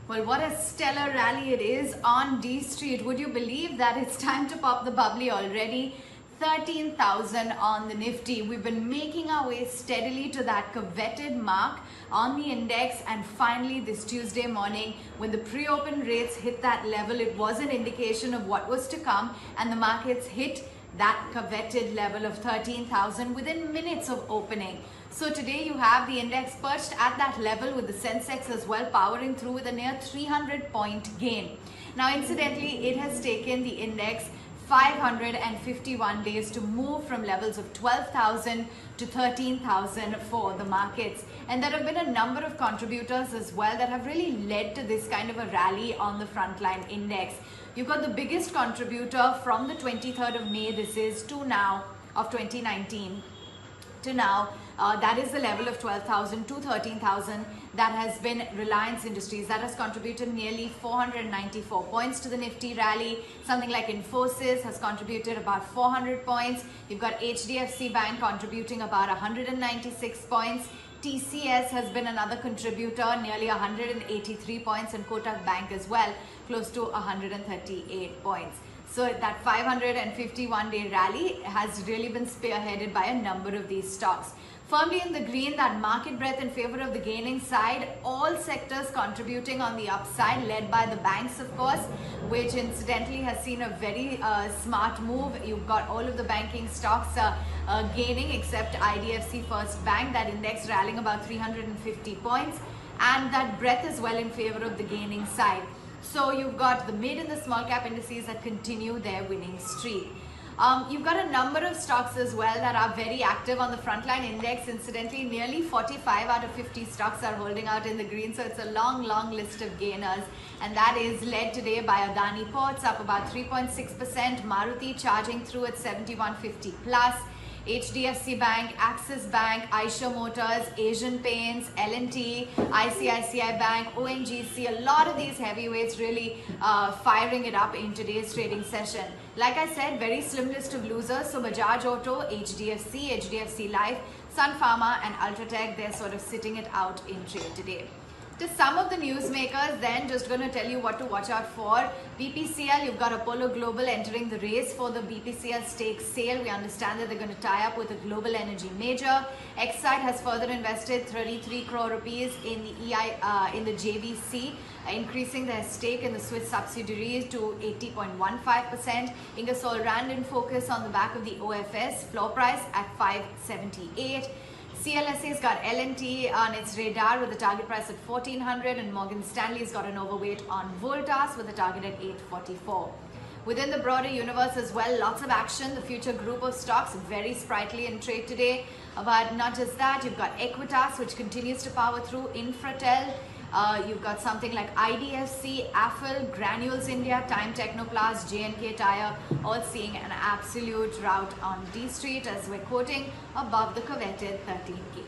Well, what a stellar rally it is on D Street. Would you believe that it's time to pop the bubbly already? 13,000 on the Nifty. We've been making our way steadily to that coveted mark on the index, and finally this Tuesday morning when the pre-open rates hit that level, it was an indication of what was to come, and the markets hit that coveted level of 13,000 within minutes of opening. So today you have the index perched at that level, with the Sensex as well powering through with a near 300-point gain. Now incidentally, it has taken the index 551 days to move from levels of 12,000 to 13,000 for the markets. And there have been a number of contributors as well that have really led to this kind of a rally on the frontline index. You've got the biggest contributor from the 23rd of May, this is, to now, of 2019. To now, that is the level of 12,000 to 13,000. That has been Reliance Industries. That has contributed nearly 494 points to the Nifty rally. Something like Infosys has contributed about 400 points. You've got HDFC Bank contributing about 196 points. TCS has been another contributor, nearly 183 points, and Kotak Bank as well, close to 138 points. So that 551-day rally has really been spearheaded by a number of these stocks. Firmly in the green, that market breadth in favor of the gaining side, all sectors contributing on the upside, led by the banks, of course, which incidentally has seen a very smart move. You've got all of the banking stocks gaining except IDFC First Bank, that index rallying about 350 points, and that breadth as well in favor of the gaining side. So you've got the mid and the small cap indices that continue their winning streak. You've got a number of stocks as well that are very active on the frontline index. Incidentally, nearly 45 out of 50 stocks are holding out in the green. So it's a long list of gainers. And that is led today by Adani Ports, up about 3.6%. Maruti charging through at 7150 plus. HDFC Bank, Axis Bank, Eicher Motors, Asian Paints, L&T, ICICI Bank, ONGC, a lot of these heavyweights really firing it up in today's trading session. Like I said, very slim list of losers. So Bajaj Auto, HDFC, HDFC Life, Sun Pharma and Ultratech, they're sort of sitting it out in trade today. To some of the newsmakers, then, just going to tell you what to watch out for. BPCL, you've got Apollo Global entering the race for the BPCL stake sale. We understand that they're going to tie up with a global energy major. Exide has further invested 33 crore rupees in the JVC, increasing their stake in the Swiss subsidiary to 80.15%. Ingersoll Rand in focus on the back of the OFS, floor price at 578. CLSA's got L&T on its radar with a target price at 1400, and Morgan Stanley's got an overweight on Voltas with a target at 844. Within the broader universe as well, lots of action. The future group of stocks very sprightly in trade today. But not just that, you've got Equitas, which continues to power through, Infratel. You've got something like IDFC, Affle, Granules India, Time Technoplast, J&K Tire, all seeing an absolute rout on D Street as we're quoting above the coveted 13K.